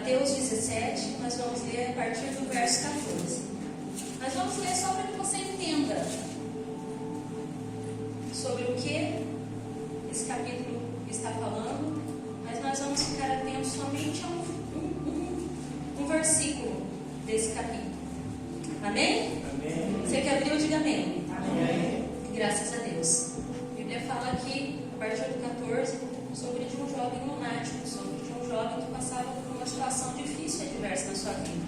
Mateus 17, nós vamos ler a partir do verso 14. Nós vamos ler só para que você entenda sobre o que esse capítulo está falando, mas nós vamos ficar atentos somente a um versículo desse capítulo. Amém? Amém. Você que abriu, diga amém. Amém. Graças a Deus. A Bíblia fala aqui, a partir do 14, sobre de um jovem lunático, sobre de um jovem que passava por uma situação difícil e adversa na sua vida.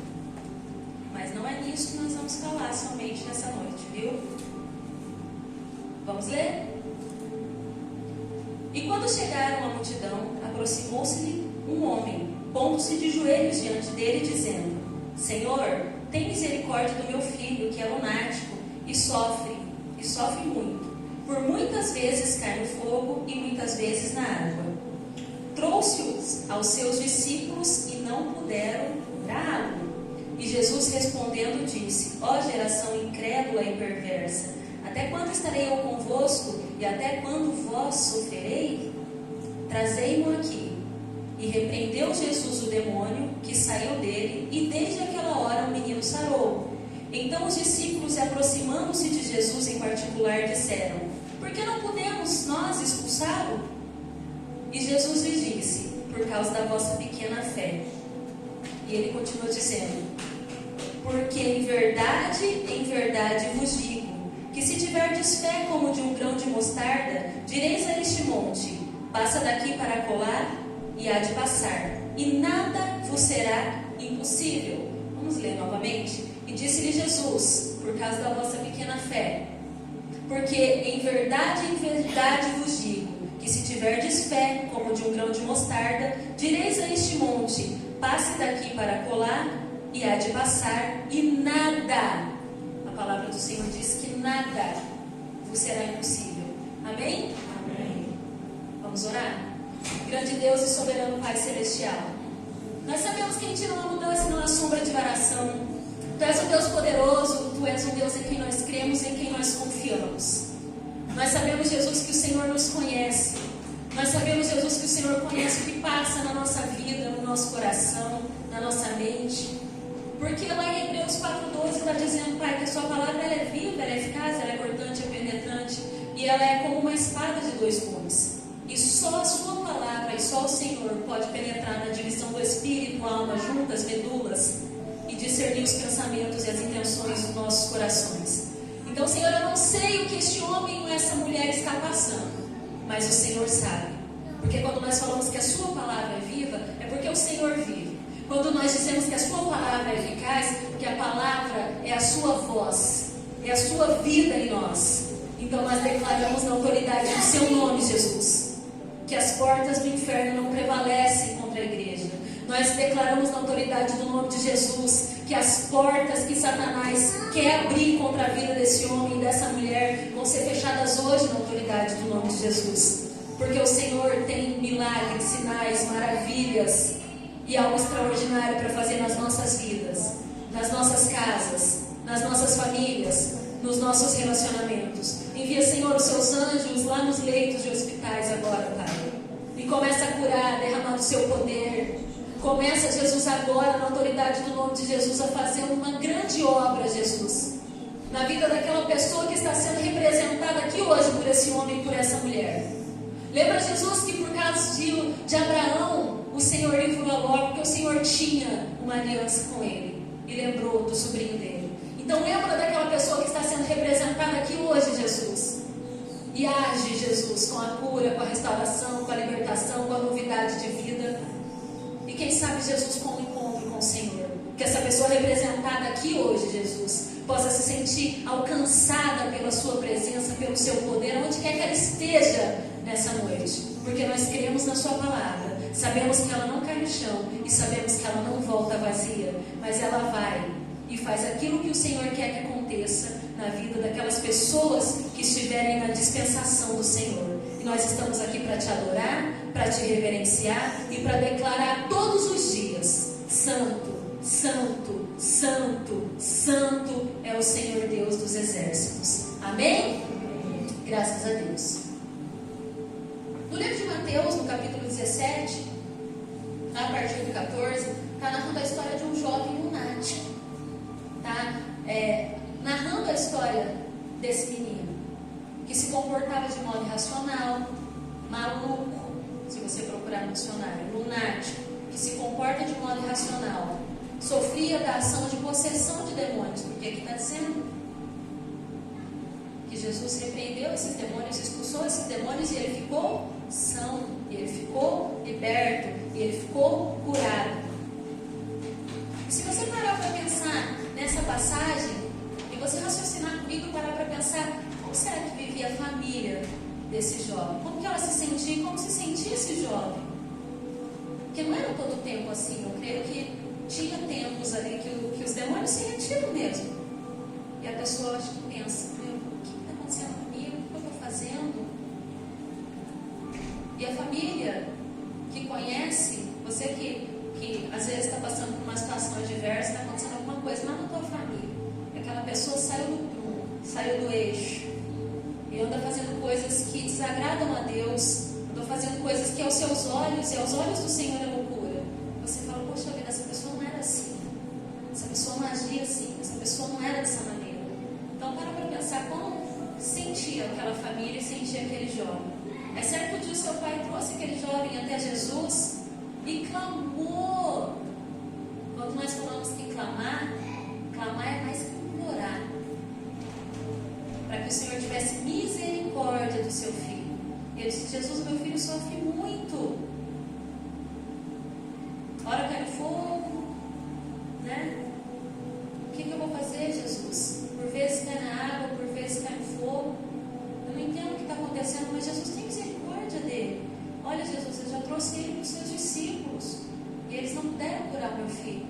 Mas não é nisso que nós vamos falar somente nessa noite, viu? Vamos ler? E quando chegaram à multidão, aproximou-se-lhe um homem, pondo-se de joelhos diante dele, dizendo: Senhor, tem misericórdia do meu filho, que é lunático, e sofre muito. Por muitas vezes cai no fogo e muitas vezes na água. Trouxe-os aos seus discípulos e não puderam curá-lo. E Jesus respondendo disse: Ó geração incrédula e perversa, até quando estarei eu convosco e até quando vós sofrerei? Trazei-mo aqui. E repreendeu Jesus o demônio que saiu dele, e desde aquela hora o menino sarou. Então os discípulos, aproximando-se de Jesus em particular, disseram: Por que não podemos nós expulsá-lo? E Jesus lhes disse: Por causa da vossa pequena fé. E ele continuou dizendo: Porque em verdade vos digo, que se tiverdes fé como de um grão de mostarda, direis a este monte: Passa daqui para acolá, e há de passar, e nada vos será impossível. Vamos ler novamente. E disse-lhe Jesus: Por causa da vossa pequena fé. Porque em verdade vos digo, que se tiverdes fé como de um grão de mostarda, direis a este monte: Passe daqui para acolá, e há de passar, e nada, a palavra do Senhor diz que nada vos será impossível. Amém? Amém. Vamos orar? Grande Deus e soberano Pai Celestial, nós sabemos que em Ti não há mudança e não há sombra de variação. Tu és um Deus poderoso, Tu és um Deus em quem nós cremos, em quem nós confiamos. Nós sabemos, Jesus, que o Senhor nos conhece. Nós sabemos, Jesus, que o Senhor conhece o que passa na nossa vida, no nosso coração, na nossa mente. Porque lá em Hebreus 4,12 está dizendo, Pai, que a Sua palavra ela é viva, ela é eficaz, ela é cortante, é penetrante, e ela é como uma espada de dois gumes. E só a Sua palavra e só o Senhor pode penetrar na divisão do espírito, alma, juntas, medulas, e discernir os pensamentos e as intenções dos nossos corações. Então, Senhor, eu não sei o que este homem ou essa mulher está passando, mas o Senhor sabe. Porque quando nós falamos que a Sua palavra é viva, é porque o Senhor vive. Quando nós dizemos que a Sua palavra é eficaz, porque a palavra é a Sua voz, é a Sua vida em nós. Então nós declaramos na autoridade do Seu nome, Jesus, que as portas do inferno não prevalecem contra a igreja. Nós declaramos na autoridade do nome de Jesus que as portas que Satanás quer abrir contra a vida desse homem e dessa mulher vão ser fechadas hoje na autoridade do nome de Jesus. Porque o Senhor tem milagres, sinais, maravilhas e algo extraordinário para fazer nas nossas vidas, nas nossas casas, nas nossas famílias, nos nossos relacionamentos. Envia, Senhor, os Seus anjos lá nos leitos de hospitais agora, Pai. E começa a curar, derramando o Seu poder. Começa, Jesus, agora, na autoridade do nome de Jesus, a fazer uma grande obra, Jesus, na vida daquela pessoa que está sendo representada aqui hoje por esse homem e por essa mulher. Lembra, Jesus, que por causa de Abraão, o Senhor livrou Ló, porque o Senhor tinha uma aliança com ele. E lembrou do sobrinho dele. Então lembra daquela pessoa que está sendo representada aqui hoje, Jesus. E age, Jesus, com a cura, com a restauração, com a libertação, com a novidade de vida. E quem sabe, Jesus, com um encontro com o Senhor. Que essa pessoa representada aqui hoje, Jesus, possa se sentir alcançada pela Sua presença, pelo Seu poder, onde quer que ela esteja nessa noite. Porque nós cremos na Sua palavra. Sabemos que ela não cai no chão e sabemos que ela não volta vazia. Mas ela vai e faz aquilo que o Senhor quer que aconteça na vida daquelas pessoas que estiverem na dispensação do Senhor. E nós estamos aqui para Te adorar, para Te reverenciar e para declarar todos os dias: Santo, Santo, Santo, Santo é o Senhor Deus dos exércitos. Amém? Graças a Deus. No livro de Mateus, no capítulo 17, a partir do 14, está narrando a história de um jovem lunático. Está narrando a história desse menino que se comportava de modo irracional, maluco, se você procurar no dicionário, lunático, que se comporta de modo irracional, sofria da ação de possessão de demônios, porque aqui está dizendo que Jesus repreendeu esses demônios, expulsou esses demônios e ele ficou são, e ele ficou liberto, e ele ficou curado. E se você parar para pensar nessa passagem, e você raciocinar comigo, parar para pensar, como será que vivia a família desse jovem? Como que ela se sentia? Como se sentia esse jovem? Porque não era todo o tempo assim. Eu creio que tinha tempos ali que os demônios se retiram mesmo. E a pessoa acho que pensa, o que está acontecendo comigo? O que eu estou fazendo? E a família que conhece, você que às vezes está passando por uma situação adversa, está acontecendo alguma coisa lá na tua família. E aquela pessoa saiu do prumo, saiu do eixo. E anda fazendo coisas que desagradam a Deus, anda fazendo coisas que aos seus olhos e aos olhos do Senhor é loucura. Você fala, poxa vida, essa pessoa não era assim, essa pessoa não agia assim, essa pessoa não era dessa maneira. Então para pensar como sentia aquela família e sentia aquele jovem. É certo que um dia o seu pai trouxe aquele jovem até Jesus e clamou. Quando nós falamos que clamar é mais que implorar, para que o Senhor tivesse misericórdia do seu filho. E ele disse, Jesus, meu filho sofre muito. Ora cai no fogo, né? O que eu vou fazer, Jesus? Por vezes cai na água, por vezes cai no fogo. Eu não entendo o que está acontecendo, mas Jesus tem misericórdia dele. Olha, Jesus, eu já trouxe ele para os seus discípulos. E eles não puderam curar meu filho.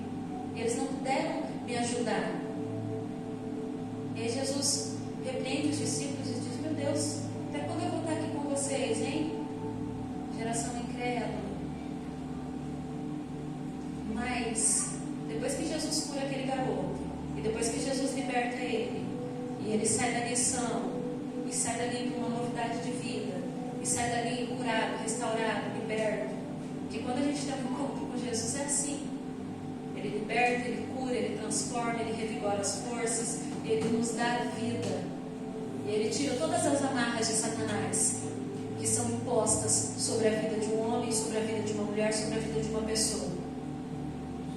Eles não puderam me ajudar. E aí Jesus repreende os discípulos e diz, meu Deus, até quando eu vou estar aqui com vocês, hein? Geração incrédula. Mas, depois que Jesus cura aquele garoto, e depois que Jesus liberta ele, e ele sai da lição, e sai dali com uma novidade de vida, e sai dali curado, restaurado, liberto, que quando a gente tem um encontro com Jesus é assim. Ele liberta, ele cura, ele transforma, ele revigora as forças, ele nos dá vida. E ele tira todas as amarras de Satanás que são impostas sobre a vida de um homem, sobre a vida de uma mulher, sobre a vida de uma pessoa.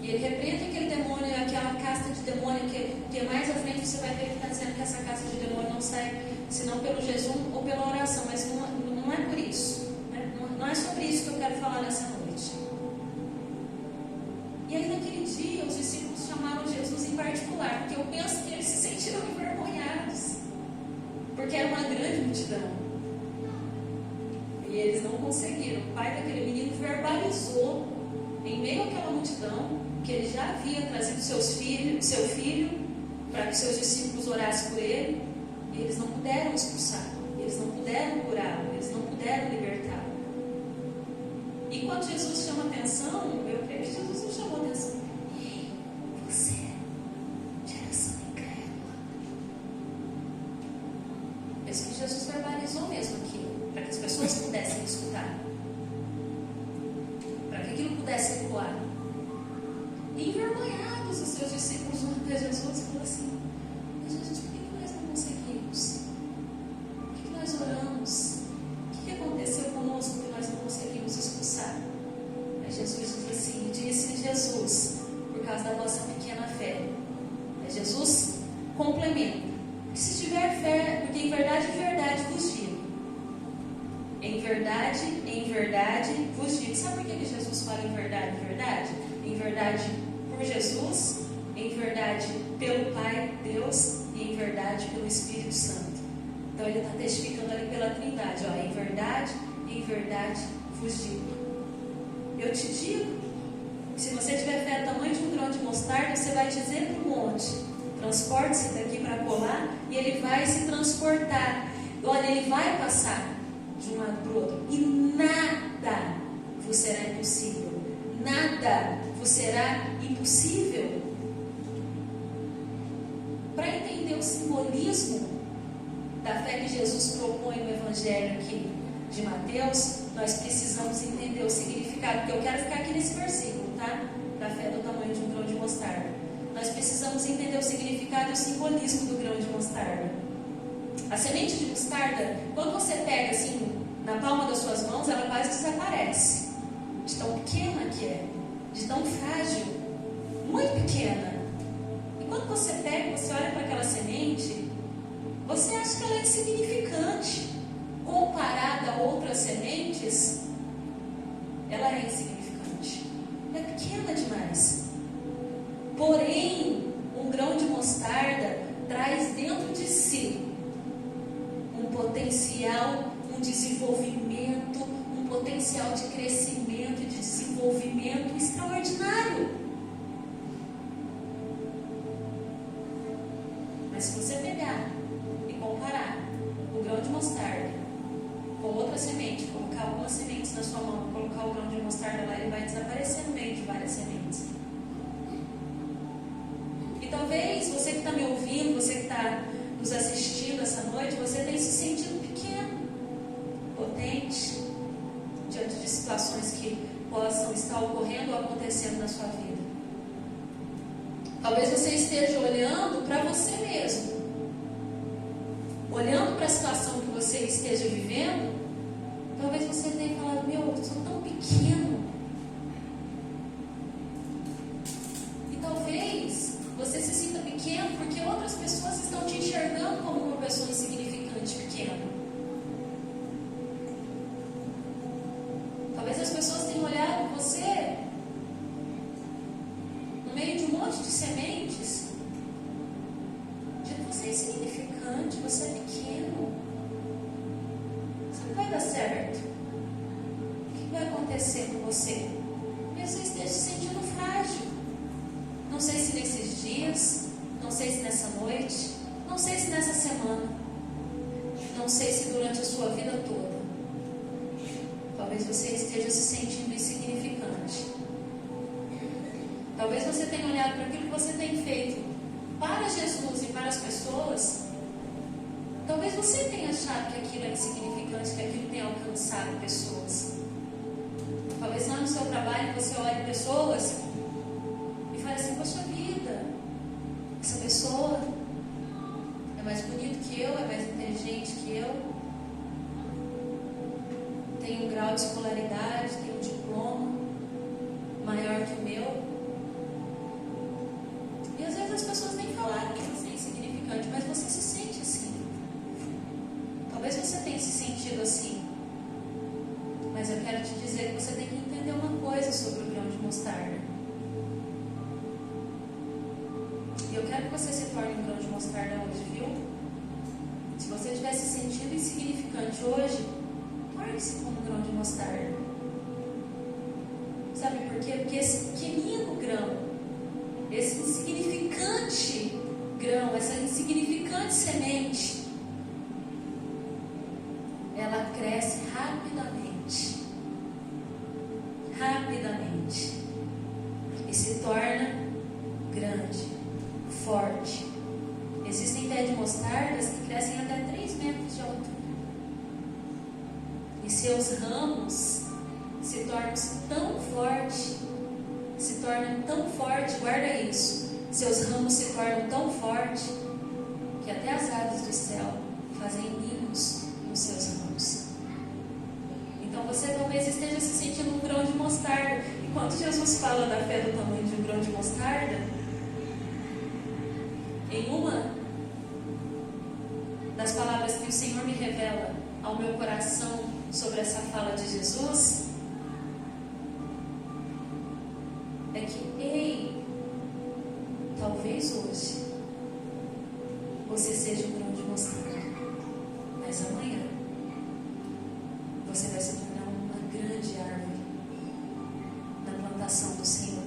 E ele repreende aquele demônio, aquela casta de demônio que mais à frente você vai ver que está dizendo que essa casta de demônio não sai senão pelo jejum ou pela oração, mas não é por isso, né? Não é sobre isso que eu quero falar nessa noite. E aí naquele dia os discípulos chamaram Jesus em particular, porque eu penso que eles se sentiram envergonhados, porque era uma grande multidão e eles não conseguiram. O pai daquele menino verbalizou em meio àquela multidão que ele já havia trazido seu filho para que seus discípulos orassem por ele, e eles não puderam expulsar, eles não puderam curá-lo, eles não puderam libertá-lo. E quando Jesus chama atenção, eu creio que Jesus não chamou atenção. Ei, você, geração incrédula. Isso que Jesus verbalizou mesmo aquilo, para que as pessoas pudessem escutar, para que aquilo pudesse ecoar. E envergonhados os seus discípulos vão até Jesus e falam assim, mas Jesus, por que nós não conseguimos? Por que nós oramos? O que aconteceu conosco que nós não conseguimos expulsar? Aí Jesus diz assim, disse Jesus, por causa da vossa pequena fé. Aí Jesus complementa, que se tiver fé, porque em verdade vos digo. Em verdade vos digo. Sabe por que Jesus fala em verdade? Em verdade por Jesus, em verdade pelo Pai, Deus, e em verdade pelo Espírito Santo. Então ele está testificando ali pela Trindade, ó, em verdade vos digo. Eu te digo, se você tiver fé do tamanho de um grão de mostarda, você vai dizer para o monte, transporte-se daqui para colar, e ele vai se transportar. Olha, ele vai passar de um lado para o outro, e nada vos será impossível. Nada vos será impossível. Para entender o simbolismo da fé que Jesus propõe no Evangelho aqui de Mateus, nós precisamos entender o significado, porque eu quero ficar aqui nesse versículo, tá? Da fé do o simbolismo do grão de mostarda. A semente de mostarda, quando você pega assim na palma das suas mãos, ela quase desaparece. De tão pequena que é, de tão frágil, muito pequena. E quando você pega, você olha para aquela semente, você acha que ela é insignificante. Comparada a outras sementes, ela é insignificante. É pequena demais. Porém, um grão de mostarda traz dentro de si um potencial, um desenvolvimento, um potencial de crescimento e de desenvolvimento extraordinário. Mas se você pegar e comparar o grão de mostarda com outra semente, colocar algumas sementes na sua mão, colocar o grão de mostarda lá, ele vai desaparecer no meio de várias sementes. E talvez você que está me ouvindo, você que está nos assistindo essa noite, você tenha se sentido pequeno, potente, diante de situações que possam estar ocorrendo ou acontecendo na sua vida. Talvez você esteja olhando para você mesmo, olhando para a situação que você esteja vivendo. Talvez você tenha falado: meu, eu sou tão pequeno. E talvez você se sinta pequeno porque outras pessoas estão te enxergando como uma pessoa insignificante, pequena. Talvez as pessoas tenham olhado você no meio de um monte de sementes, dizendo: você é insignificante, você é pequeno, você não vai dar certo. O que vai acontecer com você? Talvez você esteja se sentindo frágil. Não sei se nesses dias, não sei se nessa noite, não sei se nessa semana, não sei se durante a sua vida toda. Talvez você esteja se sentindo insignificante. Talvez você tenha olhado para aquilo que você tem feito para Jesus e para as pessoas. Talvez você tenha achado que aquilo é insignificante, que aquilo tem alcançado pessoas. Talvez lá no seu trabalho você olhe pessoas e fale assim: poxa vida, essa pessoa é mais bonito que eu, é mais inteligente que eu, tem um grau de escolaridade, tem um diploma maior que o meu. E às vezes as pessoas nem falaram que você é insignificante, mas você se sente assim. Talvez você tenha se sentido assim. Mas eu quero te dizer que você tem que entender uma coisa sobre o grão de mostarda. E eu quero que você se torne um grão de mostarda hoje, viu? Se você estiver se sentindo insignificante hoje, torne-se como um grão de mostarda. Sabe por quê? Porque esse pequenino grão, esse insignificante grão, essa insignificante semente, ela cresce rapidamente. Rapidamente. E se torna grande, forte. Existem pés de mostardas que crescem até 3 metros de altura. E seus ramos se tornam tão forte, guarda isso. Seus ramos se tornam tão fortes que até as aves do céu fazem ninhos nos seus ramos. Então você talvez esteja se sentindo um grão de mostarda. Enquanto Jesus fala da fé do tamanho de um grão de mostarda, em uma das palavras que o Senhor me revela ao meu coração sobre essa fala de Jesus, é que, ei, talvez hoje você seja um grão de mostarda, mas amanhã você vai se tornar uma grande árvore na plantação do Senhor.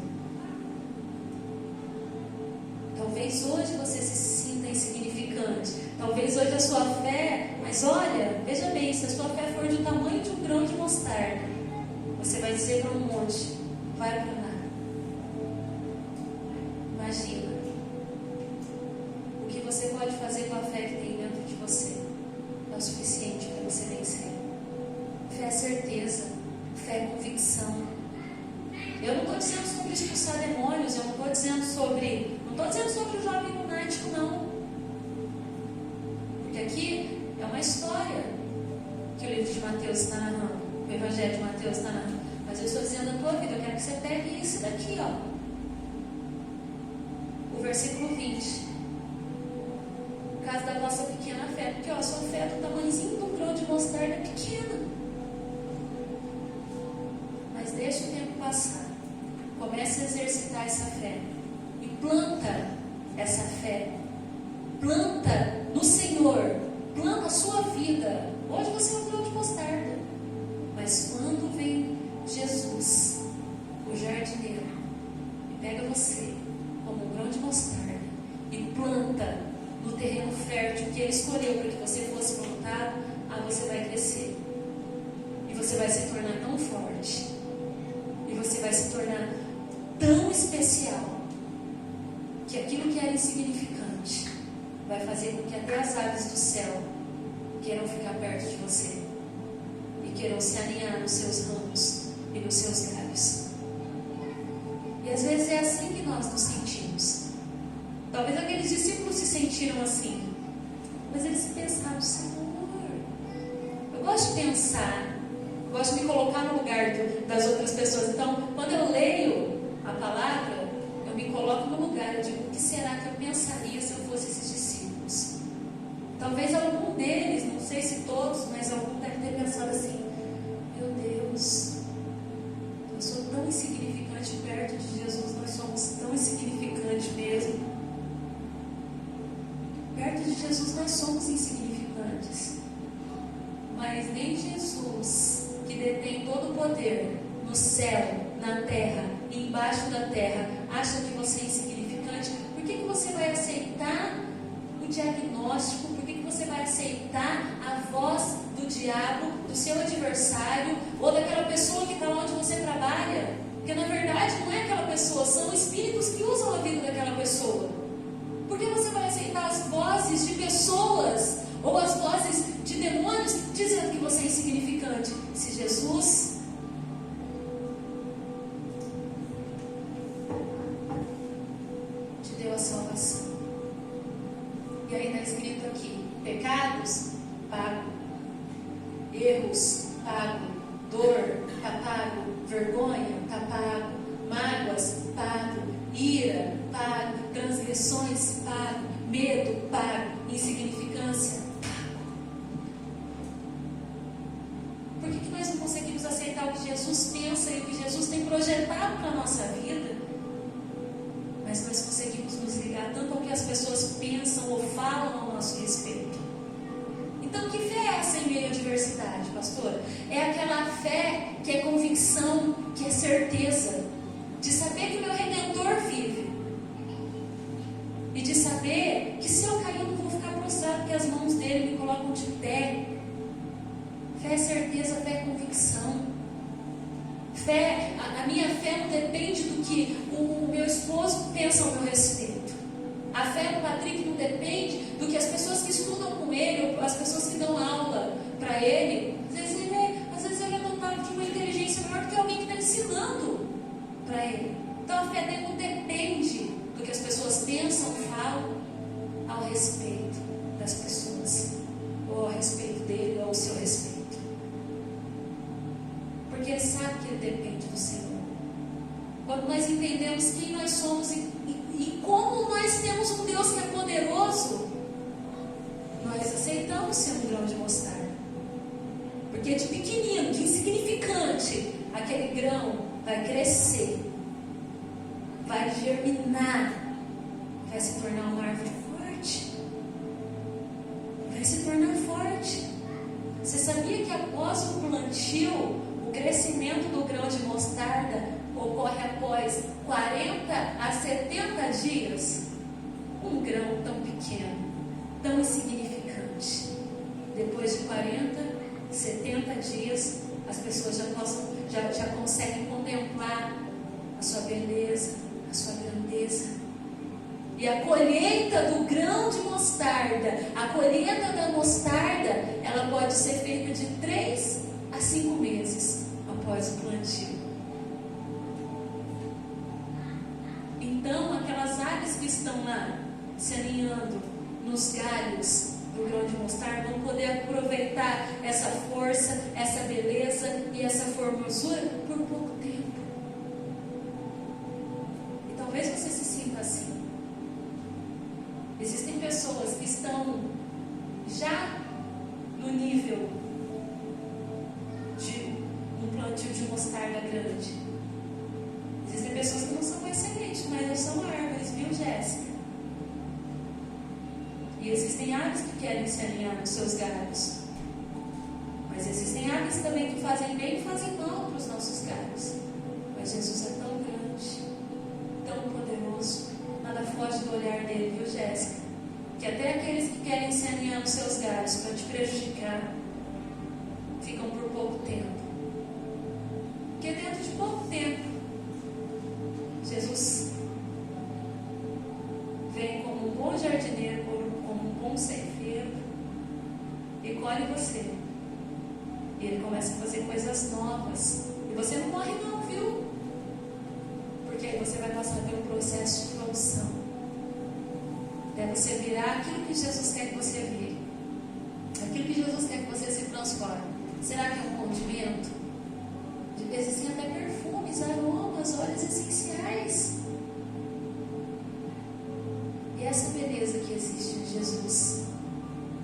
Talvez hoje você se sinta insignificante. Talvez hoje a sua fé, mas olha, veja bem, se a sua fé for do tamanho de um grão de mostarda, você vai dizer para um monte: vai para lá. Imagina o que você pode fazer com a fé que tem dentro de você. É o suficiente para você vencer. Fé é certeza, fé é convicção. Eu não estou dizendo sobre expulsar demônios, eu não estou dizendo sobre, não estou dizendo sobre o jovem lunático, não. Porque aqui é uma história que o livro de Mateus está narrando, o Evangelho de Mateus está narrando. Mas eu estou dizendo a tua vida, eu quero que você pegue isso daqui, ó. O versículo 20. Por causa da vossa pequena fé. Porque, ó, a sua fé é do tamanhozinho de um grão de mostarda, é pequena. Mas deixa o tempo passar. Comece a exercitar essa fé. E planta essa fé. Planta no Senhor. Planta a sua vida. Hoje você é um grão de mostarda. Mas quando vem Jesus, o jardineiro, e pega você como um grão de mostarda e planta no terreno fértil que Ele escolheu para que você fosse plantado, você vai crescer. E você vai se tornar tão forte. E você vai se tornar tão especial que aquilo que era insignificante vai fazer com que até as aves do céu queiram ficar perto de você e queiram se alinhar nos seus ramos e nos seus galhos. E às vezes é assim que nós nos sentimos. Talvez aqueles discípulos se sentiram assim, mas eles pensaram: Senhor, eu gosto de pensar, eu gosto de me colocar no lugar das outras pessoas. Então, quando eu leio a palavra, eu me coloco no lugar, eu digo: o que será que eu pensaria se eu fosse esses discípulos? Talvez algum deles, não sei se todos, mas algum deve ter pensado assim: meu Deus, eu sou tão insignificante perto de Jesus, nós somos tão insignificantes mesmo. Perto de Jesus nós somos insignificantes, mas nem Jesus, que detém todo o poder no céu, na terra e embaixo da terra, acha que você é insignificante. Por que você vai aceitar o diagnóstico? Por que você vai aceitar a voz do diabo, do seu adversário, ou daquela pessoa que está lá onde você trabalha? Porque na verdade não é aquela pessoa, são espíritos que usam a vida daquela pessoa. Por que você vai aceitar as vozes de pessoas ou as vozes de demônios dizendo que você é insignificante, se Jesus te deu a salvação? E aí está escrito aqui: pecados, pago; erros, pago; dor, está pago; vergonha, está pago; mágoas, pago; ira, pago; transgressões, pago; medo, pago; insignificância, pago. Por que nós não conseguimos aceitar o que Jesus pensa e o que Jesus tem projetado para a nossa vida? Mas nós conseguimos nos ligar tanto ao que as pessoas pensam ou falam ao nosso respeito. Então, que fé é essa em meio à adversidade, pastor? É aquela fé que é convicção, que é certeza, de saber que o meu Redentor vive. E de saber que se eu cair eu não vou ficar prostrado, porque as mãos dele me colocam de pé. Fé é certeza, fé é convicção. Fé, a minha fé não depende do que o meu esposo pensa ao meu respeito. A fé do Patrick não depende do que as pessoas que estudam com ele, ou as pessoas que dão aula para ele. Às vezes ele é dotado de uma inteligência maior do que alguém que está ensinando para ele. Então a fé dele não depende do que as pessoas pensam, falam ao respeito das pessoas, ou ao respeito dele, ou ao seu respeito. Porque ele sabe que ele depende do Senhor. Quando nós entendemos quem nós somos e como nós temos um Deus que é poderoso, nós aceitamos ser um grão de mostarda. Porque de pequenino, de insignificante, aquele grão vai crescer, vai germinar, vai se tornar uma árvore forte. Vai se tornar forte. Você sabia que após o plantio, o crescimento do grão de mostarda ocorre após 40 a 70 dias? Um grão tão pequeno, tão insignificante. Depois de 40, 70 dias, as pessoas já conseguem contemplar a sua beleza, a sua grandeza. E a colheita do grão de mostarda, a colheita da mostarda, ela pode ser feita de 3 a 5 meses após o plantio. Então, aquelas aves aves que estão lá se aninhando nos galhos do grão de mostarda vão poder aproveitar essa força, essa beleza e essa formosura por pouco tempo. E talvez você se sinta assim. Existem pessoas que estão já no nível de um plantio de mostarda grande. Existem pessoas que não são excelentes, mas não são árvores, viu, Jéssica? E existem aves que querem se alinhar nos seus galhos. Mas existem aves também que fazem bem e fazem mal para os nossos galhos. Mas Jesus é tão grande, tão poderoso, nada foge do olhar dele, viu, Jéssica? Que até aqueles que querem se alinhar nos seus galhos para te prejudicar, ficam por pouco tempo. Porque dentro de pouco tempo, Jesus vem como um bom jardineiro, como um bom ceifeiro, e colhe você. E ele começa a fazer coisas novas. E você não morre não, viu? Porque aí você vai passar pelo processo de produção. Até você virar aquilo que Jesus quer que você vire. Aquilo que Jesus quer que você se transforme. Será que é um condimento? Existem até perfumes, aromas, óleos essenciais. E essa beleza que existe em Jesus,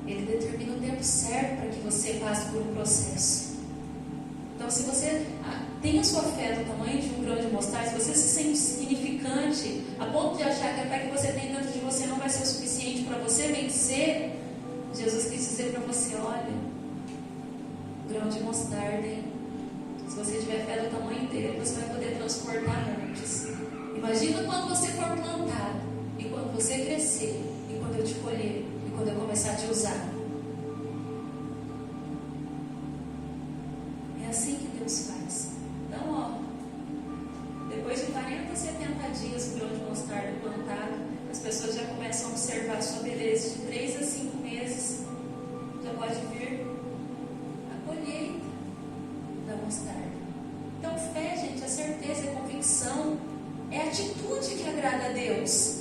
Ele determina o tempo certo para que você passe por um processo. Então, se você tem a sua fé do tamanho de um grão de mostarda, se você se sente insignificante, a ponto de achar que a fé que você tem dentro de você não vai ser o suficiente para você vencer, Jesus quis dizer para você: olha, grão de mostarda, hein? Se você tiver fé do tamanho dele, você vai poder transportar montes. Imagina quando você for plantado, e quando você crescer, e quando eu te colher, e quando eu começar a te usar. É assim que Deus faz. Então, ó, depois de 40, 70 dias o grão de mostarda plantado, as pessoas já começam a observar a sua beleza. De 3 a 5 meses, já pode vir a colheita da mostarda. Então, fé, gente, é certeza, é convicção, é atitude que agrada a Deus.